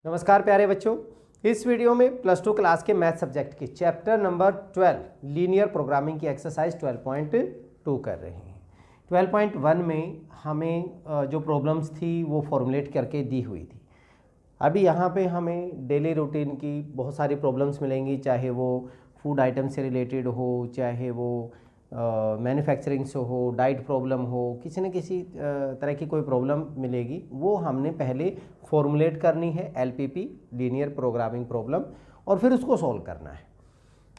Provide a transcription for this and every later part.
नमस्कार प्यारे बच्चों, इस वीडियो में प्लस टू क्लास के मैथ सब्जेक्ट की चैप्टर नंबर 12 लीनियर प्रोग्रामिंग की एक्सरसाइज 12.2 कर रहे हैं। 12.1 में हमें जो प्रॉब्लम्स थी वो फॉर्मुलेट करके दी हुई थी। अभी यहाँ पे हमें डेली रूटीन की बहुत सारी प्रॉब्लम्स मिलेंगी, चाहे वो फूड आइटम से रिलेटेड हो, चाहे वो मैन्युफैक्चरिंग से हो, डाइट प्रॉब्लम हो, किसी न किसी तरह की कोई प्रॉब्लम मिलेगी। वो हमने पहले फॉर्मुलेट करनी है, LPP लीनियर प्रोग्रामिंग प्रॉब्लम, और फिर उसको सॉल्व करना है।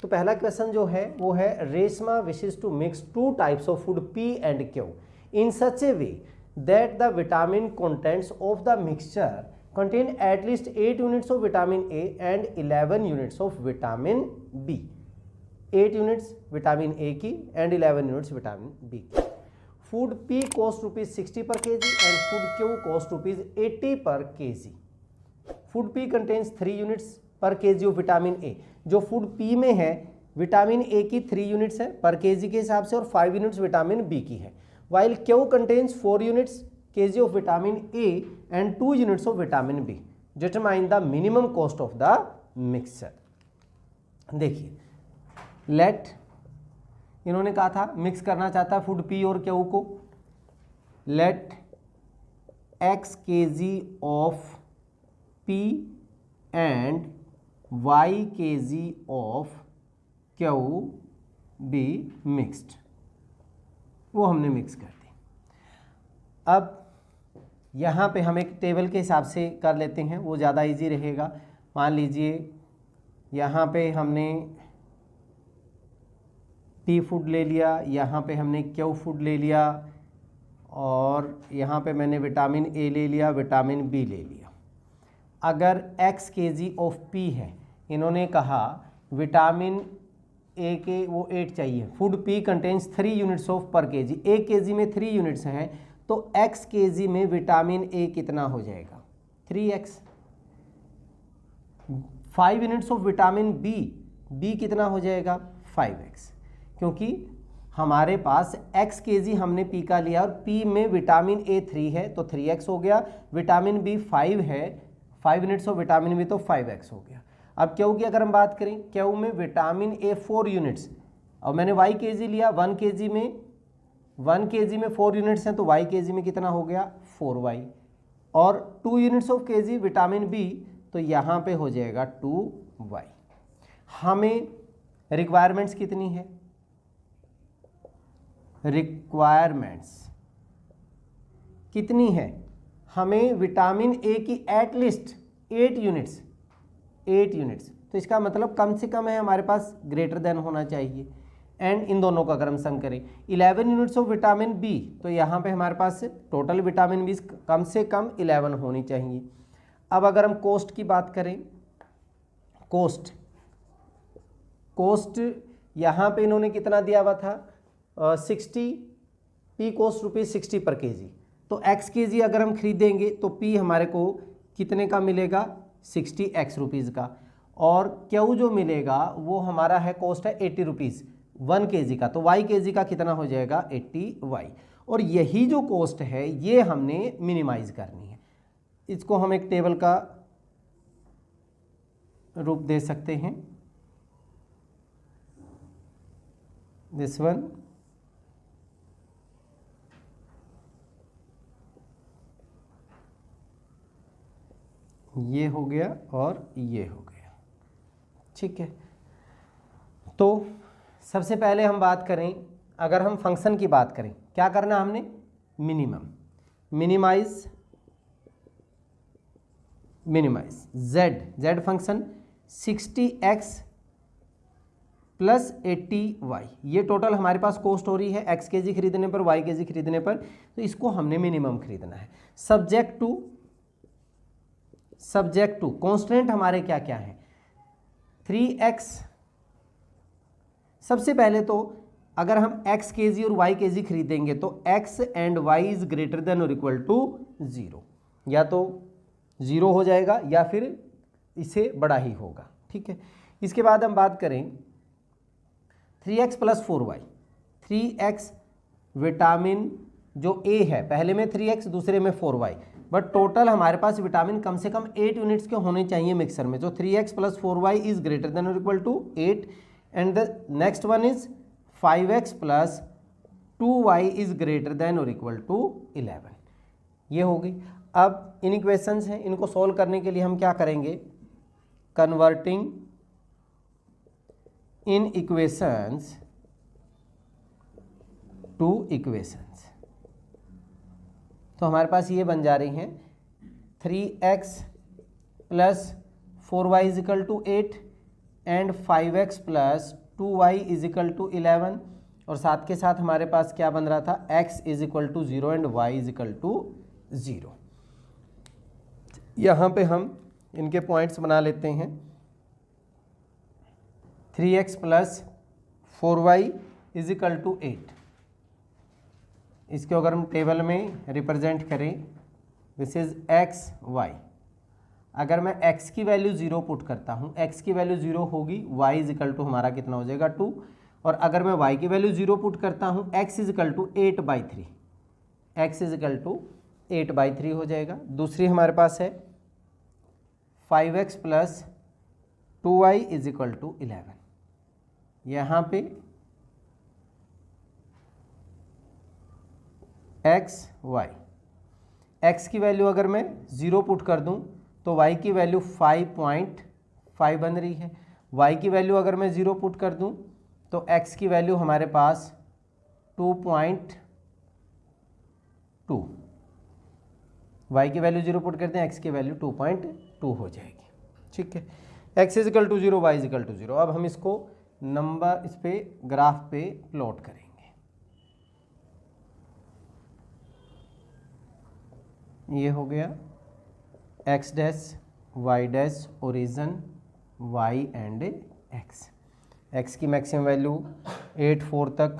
तो पहला क्वेश्चन जो है वो है, Reshma wishes to mix two types of food P and Q in such a way that the vitamin contents of the mixture contain at least 8 units of vitamin A and 11 units of vitamin B. 8 units vitamin A की and 11 units vitamin B की. Food P cost rupees 60 per kg and food Q cost rupees 80 per kg. Food P contains 3 units per kg of vitamin A. जो food P में है vitamin A की 3 units है पर kg के हिसाब से और 5 units विटामिन B की है. While Q contains 4 units kg of vitamin A and 2 units of vitamin B. Determine the minimum cost of the mixture. देखिए, लेट इन्होंने कहा था मिक्स करना चाहता है फूड P और Q को। Let X kg of P and Y kg of Q be mixed. वो हमने मिक्स कर दी। अब यहाँ पे हम एक टेबल के हिसाब से कर लेते हैं, वो ज़्यादा इजी रहेगा। मान लीजिए यहाँ पे हमने P फूड ले लिया, यहाँ पे हमने Q फूड ले लिया, और यहाँ पे मैंने विटामिन A ले लिया, विटामिन B ले लिया। अगर X kg ऑफ P है, इन्होंने कहा विटामिन A के वो 8 चाहिए। Food P contains 3 units of पर kg, 1 kg में 3 यूनिट्स हैं, तो X kg में विटामिन A कितना हो जाएगा? 3x। 5 units of vitamin B कितना हो जाएगा? 5x। क्योंकि हमारे पास X kg हमने P का लिया और P में विटामिन A 3 है तो 3x हो गया, विटामिन B 5 है, 5 यूनिट्स ऑफ विटामिन B तो 5x हो गया। अब Q की अगर हम बात करें, Q में विटामिन A 4 यूनिट्स, और मैंने Y kg लिया, 1 kg में 4 यूनिट्स हैं तो Y kg में कितना हो गया? 4y, और 2 units of kg vitamin B, तो यहाँ पे हो जाएगा 2y। हमें रिक्वायरमेंट्स कितनी है? रिक्वायरमेंट्स कितनी है? हमें विटामिन A की एटलीस्ट 8 यूनिट्स, तो इसका मतलब कम से कम है हमारे पास ग्रेटर देन होना चाहिए। एंड इन दोनों का अगर हम सम करें 11 यूनिट्स ऑफ विटामिन B, तो यहाँ पे हमारे पास टोटल विटामिन B कम से कम 11 होनी चाहिए। अब अगर हम कोस्ट की बात करें, कोस्ट यहाँ पे इन्होंने कितना दिया हुआ था? 60, P कोस्ट रुपीज़ 60 पर kg, तो X kg अगर हम खरीदेंगे तो P हमारे को कितने का मिलेगा? 60x रुपीज़ का, और Q जो मिलेगा वो हमारा है कॉस्ट है 80 रुपीज़ 1 kg का, तो Y kg का कितना हो जाएगा? 80y। और यही जो कॉस्ट है ये हमने मिनिमाइज करनी है। इसको हम एक टेबल का रूप दे सकते हैं, दिस वन, ये हो गया और ये हो गया, ठीक है। तो सबसे पहले हम बात करें, अगर हम फंक्शन की बात करें, क्या करना हमने? Minimise z function 60x plus 80y, ये टोटल हमारे पास कॉस्ट हो रही है X kg खरीदने पर, Y kg खरीदने पर, तो इसको हमने मिनिमम खरीदना है। सब्जेक्ट टू कॉन्स्टेंट हमारे क्या क्या है? 3x। सबसे पहले तो अगर हम X kg और Y kg खरीदेंगे तो X and Y is greater than और इक्वल टू 0, या तो 0 हो जाएगा या फिर इससे बड़ा ही होगा, ठीक है। इसके बाद हम बात करें 3x plus 4y, 3x vitamin जो A है, पहले में 3x दूसरे में 4y, बट टोटल हमारे पास विटामिन कम से कम 8 यूनिट्स के होने चाहिए मिक्सर में। जो 3x + 4y is greater than और equal to 8 and the next one is 5x + 2y is greater than और इक्वल टू 11। ये होगी। अब इन इक्वेशंस हैं, इनको सॉल्व करने के लिए हम क्या करेंगे, converting inequations to equations. तो हमारे पास ये बन जा रही हैं 3x + 4y is equal to 8 and 5x + 2y is equal to 11, और साथ के साथ हमारे पास क्या बन रहा था, x is equal to 0 and y is equal to 0। यहाँ पे हम इनके पॉइंट्स बना लेते हैं। 3x + 4y is equal to 8, इसको अगर हम टेबल में रिप्रेजेंट करें, दिस इज x y। अगर मैं x की वैल्यू 0 पुट करता हूँ, x की वैल्यू 0 होगी, y इज इक्वल टू हमारा कितना हो जाएगा 2, और अगर मैं y की वैल्यू 0 पुट करता हूँ, x is equal to 8/3, x is equal to 8/3 हो जाएगा। दूसरी हमारे पास है 5x + 2y is equal to 11। यहाँ पे x y, x की वैल्यू अगर मैं 0 पुट कर दूं तो y की वैल्यू 5.5 बन रही है। y की वैल्यू अगर मैं 0 पुट कर दूं तो x की वैल्यू हमारे पास 2.2, y की वैल्यू 0 पुट करते हैं, x की वैल्यू 2.2 हो जाएगी। ठीक है, x is equal to 0, y is equal to 0। अब हम इसको नंबर इस पे ग्राफ पे प्लॉट करेंगे। ये हो गया x dash y dash origin y and x की मैक्सिमम वैल्यू 8 4 तक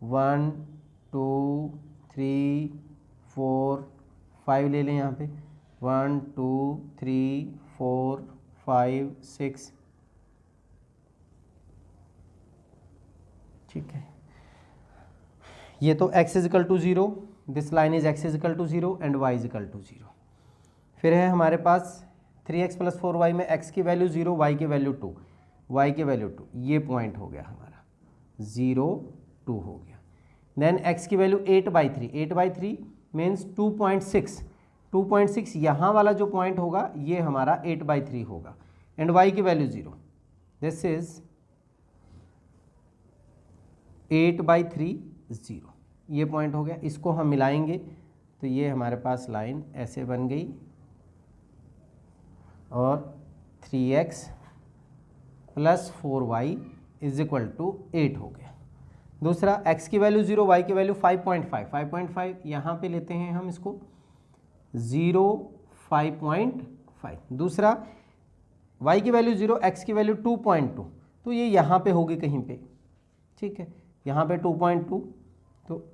1 2 3 4 5 ले लें यहाँ पे 1 2 3 4 5 6। ठीक है, ये तो x is equal to 0, this line is x is equal to 0 and y is equal to 0। फिर है हमारे पास 3x + 4y में x की वैल्यू 0, y की वैल्यू 2, y की वैल्यू 2, ये पॉइंट हो गया हमारा 0 2 हो गया। देन x की वैल्यू 8/3, 8/3 मीन्स 2.6, 2.6 यहाँ वाला जो पॉइंट होगा ये हमारा 8/3 होगा, एंड y की वैल्यू 0, दिस इज 8/3 0, ये पॉइंट हो गया। इसको हम मिलाएंगे तो ये हमारे पास लाइन ऐसे बन गई, और 3x + 4y is equal to 8 हो गया। दूसरा x की वैल्यू 0, y की वैल्यू 5.5, 5.5 यहाँ पे लेते हैं हम इसको 0 5.5। दूसरा y की वैल्यू 0, x की वैल्यू 2.2, तो ये यहाँ पे होगी कहीं पे। ठीक है, यहाँ पे 2.2, तो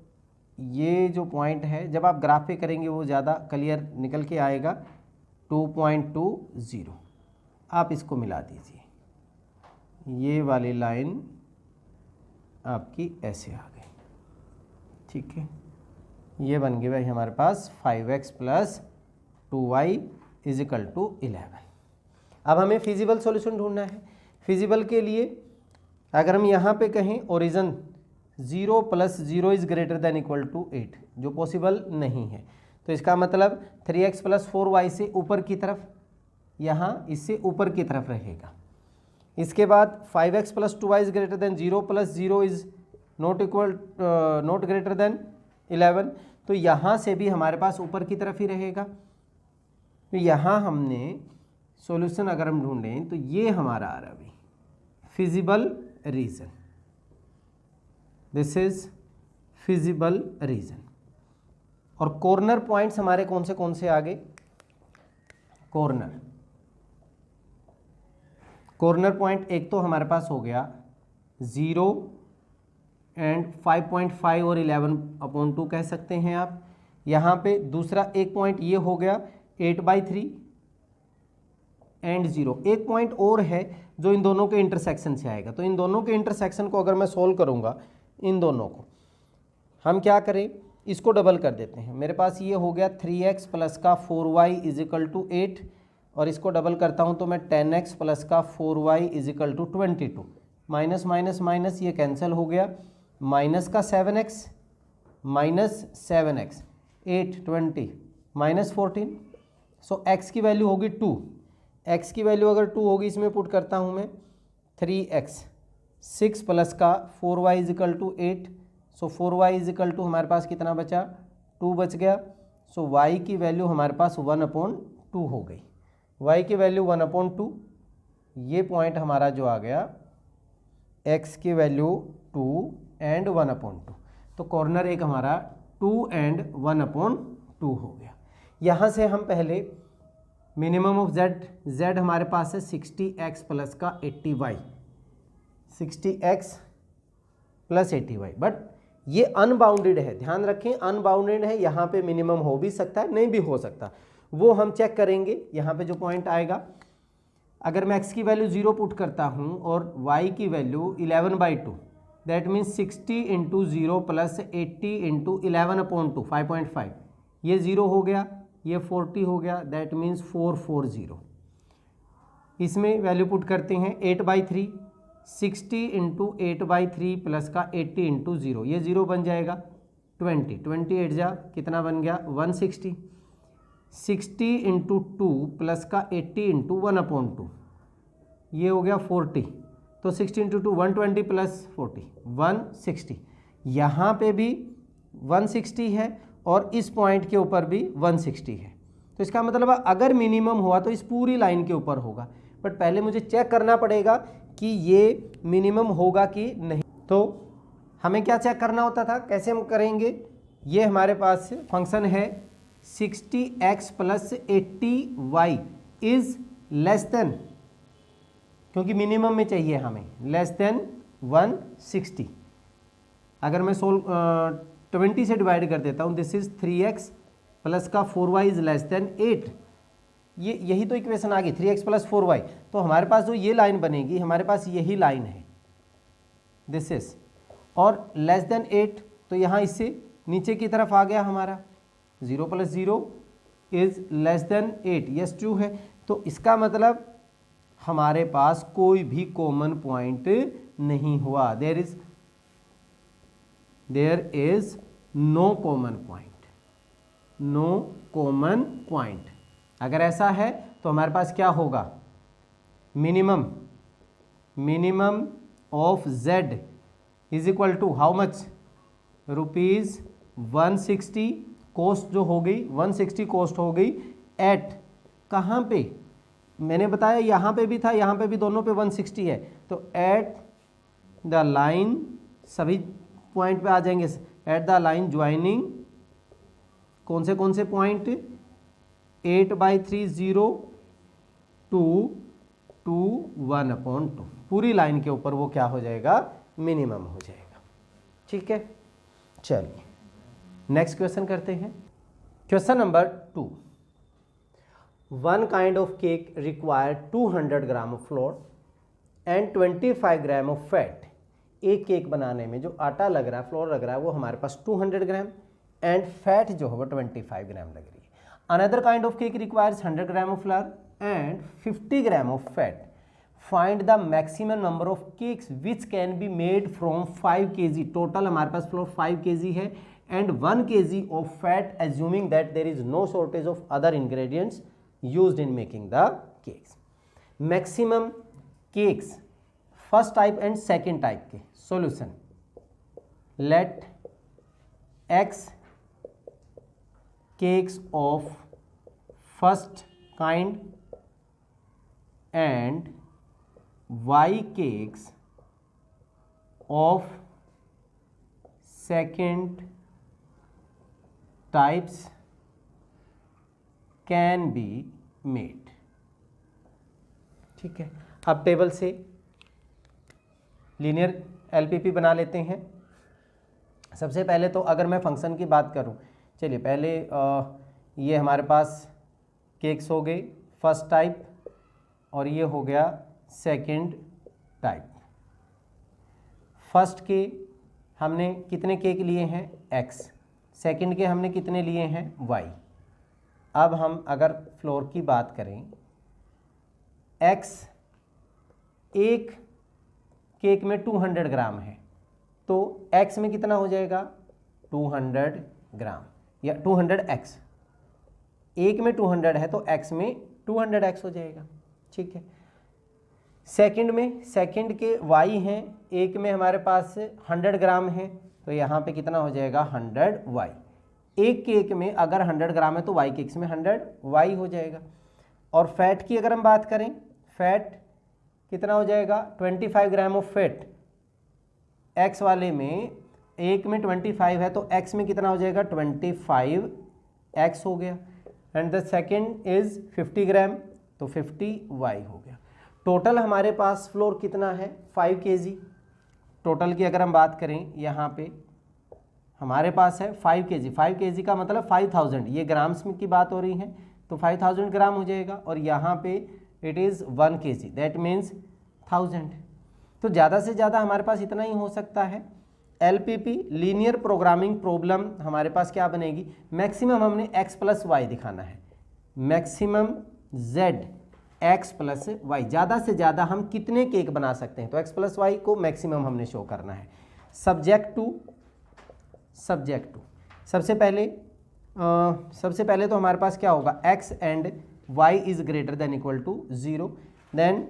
ये जो पॉइंट है जब आप ग्राफ पे करेंगे वो ज़्यादा क्लियर निकल के आएगा। 2.20 आप इसको मिला दीजिए, ये वाली लाइन आपकी ऐसे आ गई। ठीक है, ये बन गई भाई हमारे पास 5x + 2y is equal to 11। अब हमें फिजिबल सॉल्यूशन ढूंढना है। फिजिबल के लिए अगर हम यहाँ पे कहें origin 0 + 0 is greater than equal to 8, जो पॉसिबल नहीं है, तो इसका मतलब 3x + 4y से ऊपर की तरफ, यहाँ इससे ऊपर की तरफ रहेगा। इसके बाद 5x + 2y is greater then 0 + 0 is not greater than 11, तो यहाँ से भी हमारे पास ऊपर की तरफ ही रहेगा। तो यहाँ हमने सॉल्यूशन अगर हम ढूंढें तो ये हमारा आ रहा है feasible region, this is feasible region. और कॉर्नर पॉइंट्स हमारे कौन से आ गए, कॉर्नर पॉइंट एक तो हमारे पास हो गया 0 एंड 5.5 और 11/2 कह सकते हैं आप। यहाँ पे दूसरा एक पॉइंट ये हो गया 8/3 एंड 0। एक पॉइंट और है जो इन दोनों के इंटरसेक्शन से आएगा, तो इन दोनों के इंटरसेक्शन को अगर मैं सोल्व करूँगा, इन दोनों को हम क्या करें, इसको डबल कर देते हैं। मेरे पास ये हो गया 3x प्लस का 4y इज इक्वल टू 8 और इसको डबल करता हूँ तो मैं 10x प्लस का 4y is equal to 22। Minus minus minus ये कैंसिल हो गया, माइनस का 7x minus 7x 8 20 minus 14। So x की वैल्यू होगी 2। x की वैल्यू अगर 2 होगी इसमें पुट करता हूँ मैं 3x 6 प्लस का 4y is equal to 8। So 4y is equal to हमारे पास कितना बचा, 2 बच गया। सो y की वैल्यू हमारे पास 1/2 हो गई। y की वैल्यू 1/2, ये पॉइंट हमारा जो आ गया x की वैल्यू 2 एंड 1/2। तो कॉर्नर एक हमारा 2 एंड 1/2 हो गया। यहाँ से हम पहले मिनिमम ऑफ z हमारे पास है 60x प्लस का 80y, 60x plus 80y, but ये अनबाउंडेड है, ध्यान रखें अनबाउंडेड है। यहाँ पे मिनिमम हो भी सकता है, नहीं भी हो सकता, वो हम चेक करेंगे। यहाँ पे जो पॉइंट आएगा, अगर मैं x की वैल्यू 0 पुट करता हूँ और y की value 11/2, that means 60 into 0 plus 80 into 11/2 5.5, ये 0 हो गया, ये 40 हो गया, दैट मीन्स 440। इसमें वैल्यू पुट करते हैं 8/3, 60 इंटू 8/3 प्लस का 80 इंटू 0, ये 0 बन जाएगा 20, 28 जा कितना बन गया 160। 60 इंटू 2 प्लस का 80 इंटू 1/2, ये हो गया 40। तो 60 इंटू 2 120 प्लस 40 160। यहाँ पे भी 160 है और इस पॉइंट के ऊपर भी 160 है। तो इसका मतलब अगर मिनिमम हुआ तो इस पूरी लाइन के ऊपर होगा, बट पहले मुझे चेक करना पड़ेगा कि ये मिनिमम होगा कि नहीं। तो हमें क्या चेक करना होता था, कैसे हम करेंगे, ये हमारे पास फंक्शन है 60x plus 80y is less than, क्योंकि मिनिमम में चाहिए हमें, लेस देन 160। अगर मैं 20 से डिवाइड कर देता हूँ, दिस इज 3x प्लस का 4y इज लेस देन 8। ये यही तो इक्वेशन आ गई 3x प्लस 4y। तो हमारे पास जो ये लाइन बनेगी, हमारे पास यही लाइन है, दिस इज, और लेस देन 8, तो यहाँ इससे नीचे की तरफ आ गया हमारा 0 plus 0 is less than 8, yes true है। तो इसका मतलब हमारे पास कोई भी कॉमन पॉइंट नहीं हुआ, there is no common point, no common point. अगर ऐसा है तो हमारे पास क्या होगा, minimum of z is equal to how much, ₹160। Cost जो हो गई 160 कॉस्ट हो गई एट, कहाँ पे मैंने बताया, यहाँ पे भी था, यहाँ पे भी, दोनों पे 160 है। तो एट द लाइन, सभी पॉइंट पे आ जाएंगे, एट द लाइन ज्वाइनिंग कौन से पॉइंट, 8/3 0 2 2 1/2, पूरी लाइन के ऊपर वो क्या हो जाएगा, मिनिमम हो जाएगा। ठीक है, चलिए नेक्स्ट क्वेश्चन करते हैं। Question number 2, one kind of cake require 200 gram of floor and 25 gram of fat. एक केक बनाने में जो आटा लग रहा है, फ्लोर लग रहा है, वो हमारे पास 200 ग्राम एंड फैट जो है वो 25 ग्राम लग रही है। Another kind of cake requires 100 gram of flour and 50 gram of fat. Find the maximum number of cakes which can be made from 5 kg। Total हमारे पास फ्लोर 5 kg है and 1 kg of fat, assuming that there is no shortage of other ingredients used in making the cakes. Maximum cakes first type and second type के solution, let x cakes of first kind and y cakes of second types can be made। ठीक है, अब table से linear LPP बना लेते हैं। सबसे पहले तो अगर मैं फंक्शन की बात करूं, चलिए पहले ये हमारे पास केक्स हो गए फर्स्ट टाइप और ये हो गया सेकंड टाइप। फर्स्ट के हमने कितने केक लिए हैं, x, सेकंड के हमने कितने लिए हैं y। अब हम अगर फ्लोर की बात करें, x एक केक में 200 ग्राम है, तो x में कितना हो जाएगा 200 ग्राम या 200x। एक में 200 है तो x में 200x हो जाएगा, ठीक है। सेकंड में, सेकंड के y हैं, एक में हमारे पास 100 ग्राम है तो यहाँ पे कितना हो जाएगा 100y। एक केक में अगर 100 ग्राम है तो y केक्स में 100y हो जाएगा। और फैट की अगर हम बात करें, फैट कितना हो जाएगा 25 ग्राम ऑफ फैट। x वाले में एक में 25 है तो x में कितना हो जाएगा 25x हो गया। एंड द सेकेंड इज 50 ग्राम तो 50y हो गया। टोटल हमारे पास फ्लोर कितना है 5 kg। टोटल की अगर हम बात करें, यहाँ पे हमारे पास है 5 kg। 5 kg का मतलब 5000, ये ग्राम्स में की बात हो रही है तो 5000 ग्राम हो जाएगा। और यहाँ पे it is 1 kg, that means 1000। तो ज़्यादा से ज़्यादा हमारे पास इतना ही हो सकता है। LPP लीनियर प्रोग्रामिंग प्रॉब्लम हमारे पास क्या बनेगी, मैक्सिमम हमने x प्लस वाई दिखाना है, maximum z x plus y. ज़्यादा से ज़्यादा हम कितने केक बना सकते हैं, तो x प्लस वाई को मैक्सिमम हमने शो करना है। सब्जेक्ट टू सबसे पहले तो हमारे पास क्या होगा, x and y is greater than equal to 0, then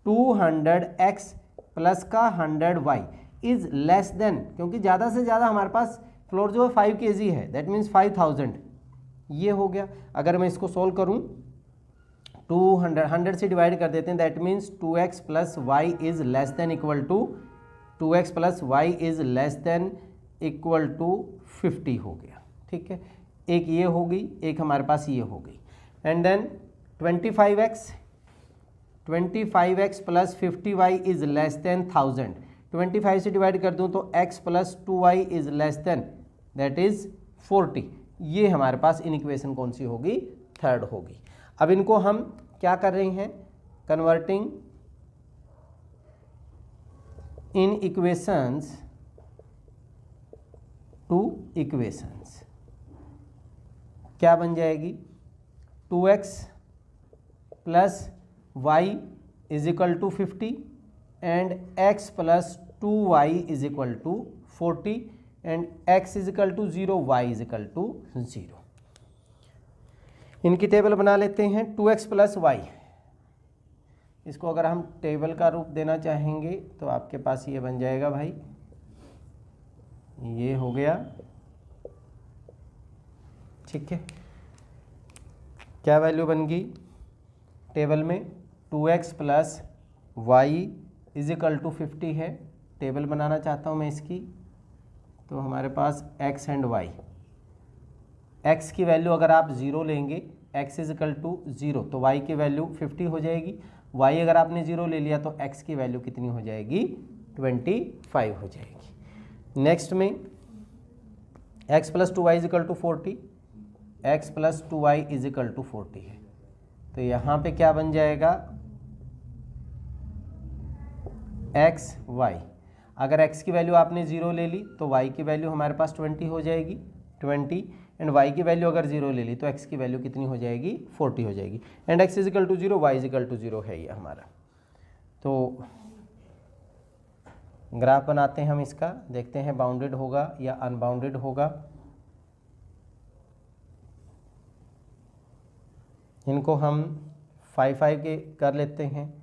200x plus का 100y इज़ लेस देन, क्योंकि ज़्यादा से ज़्यादा हमारे पास फ्लोर जो है 5 kg है, दैट मीन्स 5000, ये हो गया। अगर मैं इसको सोल्व करूं 100 से डिवाइड कर देते हैं, that means 2x plus y is less than equal to 2x plus y is less than equal to 50 हो गया, ठीक है। एक ये हो गई, एक हमारे पास ये हो गई। And then 25x plus 50y is less than 1000। 25 से डिवाइड कर दूं तो x plus 2y is less than, that is 40। ये हमारे पास इन इक्वेशन कौन सी होगी, थर्ड होगी। अब इनको हम क्या कर रहे हैं, converting inequations to equations. क्या बन जाएगी, 2x plus y is equal to 50 and x plus 2y is equal to 40 and x is equal to 0, y is equal to 0। इनकी टेबल बना लेते हैं। 2x प्लस वाई, इसको अगर हम टेबल का रूप देना चाहेंगे तो आपके पास ये बन जाएगा भाई, ये हो गया, ठीक है। क्या वैल्यू बन गई टेबल में, 2x plus y is equal to 50 है। टेबल बनाना चाहता हूँ मैं इसकी, तो हमारे पास x एंड y, x की वैल्यू अगर आप 0 लेंगे, x इज इक्वल टू 0 तो y की वैल्यू 50 हो जाएगी। y अगर आपने 0 ले लिया तो x की वैल्यू कितनी हो जाएगी, 25 हो जाएगी। नेक्स्ट में x plus 2y is equal to 40, x plus 2y is equal to 40 है, तो यहाँ पे क्या बन जाएगा, x y। अगर x की वैल्यू आपने 0 ले ली तो y की वैल्यू हमारे पास 20 हो जाएगी, 20, एंड y की वैल्यू अगर 0 ले ली तो x की वैल्यू कितनी हो जाएगी, 40 हो जाएगी। And x is equal to 0, y is equal to 0 है ये हमारा। तो ग्राफ बनाते हैं हम इसका, देखते हैं बाउंडेड होगा या अनबाउंडेड होगा। इनको हम 5 के कर लेते हैं,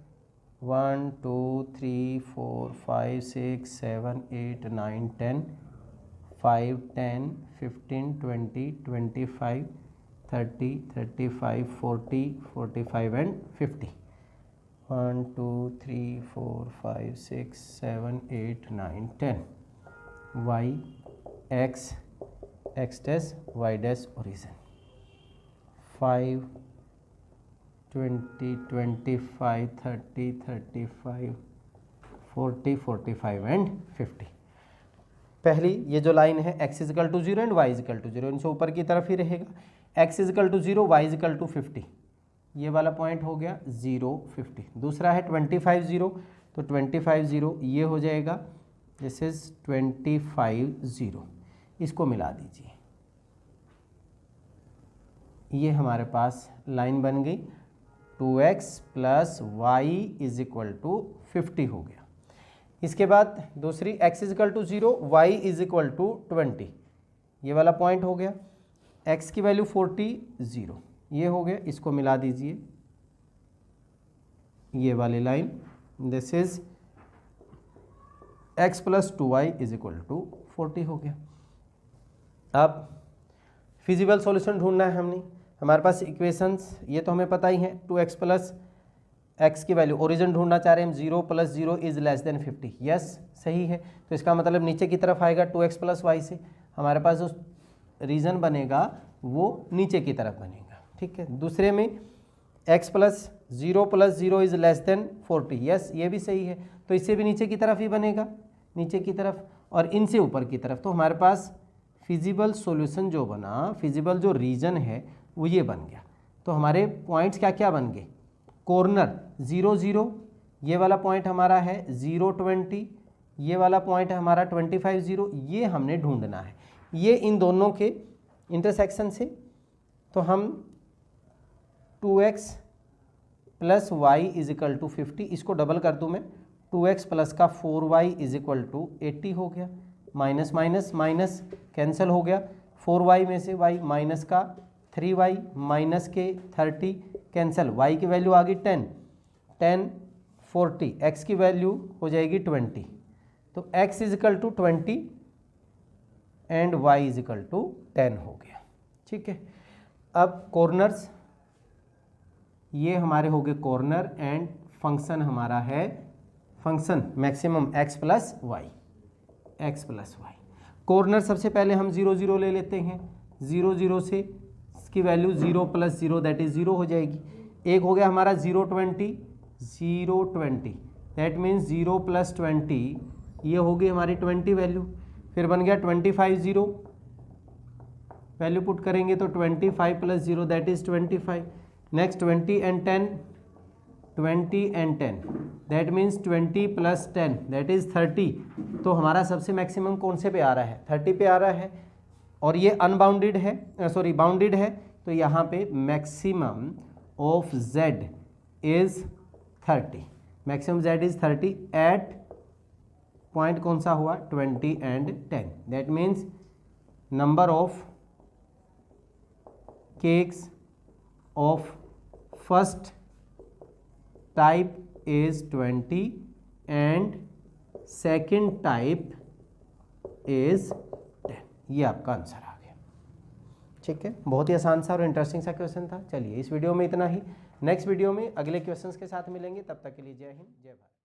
1 2 3 4 5 6 7 8 9 10, 5 10 15 20 25 30 35 40 45 and 50। 1 2 3 4 5 6 7 8 9 10, y x x dash y dash origin, 5 20 25 30 35 40 45 and 50। पहली ये जो लाइन है x is equal to 0 and y is equal to 0, इनसे ऊपर की तरफ ही रहेगा। x is equal to 0, y is equal to 50, ये वाला पॉइंट हो गया 0 50। दूसरा है 25 0, तो 25 0 ये हो जाएगा, दिस इज 25 0, इसको मिला दीजिए, ये हमारे पास लाइन बन गई 2x plus y is equal to 50 हो गया। इसके बाद दूसरी x is equal to 0, y is equal to 20, ये वाला पॉइंट हो गया। x की वैल्यू 40, 0 ये हो गया, इसको मिला दीजिए ये वाली line, this is x plus 2y is equal to 40 हो गया। अब फिजिबल सॉल्यूशन ढूंढना है हमने, हमारे पास इक्वेशंस ये तो हमें पता ही है, 2x प्लस x की वैल्यू, ओरिजिन ढूंढना चाह रहे हैं हम, 0 plus 0 is less than 50, yes सही है। तो इसका मतलब नीचे की तरफ आएगा 2x प्लस वाई से, हमारे पास जो रीजन बनेगा वो नीचे की तरफ बनेगा, ठीक है। दूसरे में x plus 0 is less than 40, yes ये भी सही है, तो इससे भी नीचे की तरफ ही बनेगा, नीचे की तरफ, और इनसे ऊपर की तरफ। तो हमारे पास फिजिबल सॉल्यूशन जो बना, फिजिबल जो रीजन है वो ये बन गया। तो हमारे पॉइंट्स क्या क्या बन गए, कॉर्नर 0 0, ये वाला पॉइंट हमारा है 0 20, ये वाला पॉइंट है हमारा 25 0, ये हमने ढूंढना है, ये इन दोनों के इंटरसेक्शन से। तो हम 2x plus y is equal to 50, इसको डबल कर दूँ मैं, 2x प्लस का 4y इज इक्वल टू 80 हो गया, माइनस माइनस माइनस कैंसिल हो गया, 4y में से y माइनस का 3y माइनस के 30 कैंसिल, y की वैल्यू आ गई 10 10 40, x की वैल्यू हो जाएगी 20, तो x is equal to 20 and y is equal to 10 हो गया, ठीक है। अब कॉर्नर्स ये हमारे हो गए कॉर्नर, एंड फंक्शन हमारा है function maximum x plus y, x plus y. Corner सबसे पहले हम 0 0 ले लेते हैं, 0 0 से इसकी वैल्यू 0 प्लस 0 दैट इज 0 हो जाएगी। एक हो गया हमारा 0 20 दैट मीन्स 0 प्लस 20, ये होगी हमारी 20 वैल्यू। फिर बन गया 25 0, वैल्यू पुट करेंगे तो 25 plus 0 that is 25। Next 20 and 10 that means 20 plus 10 that is 30। तो हमारा सबसे मैक्सिमम कौन से पे आ रहा है, 30 पे आ रहा है, और ये अनबाउंडेड है, सॉरी बाउंडेड है, तो यहाँ पे maximum of z is 30, maximum z is 30 at point कौन सा हुआ 20 and 10, that means number of cakes of first type is 20 and second type is 10, ये आपका आंसर आ गया, ठीक है। बहुत ही आसान सा और इंटरेस्टिंग सा क्वेश्चन था। चलिए इस वीडियो में इतना ही, नेक्स्ट वीडियो में अगले क्वेश्चंस के साथ मिलेंगे, तब तक के लिए जय हिंद जय भारत।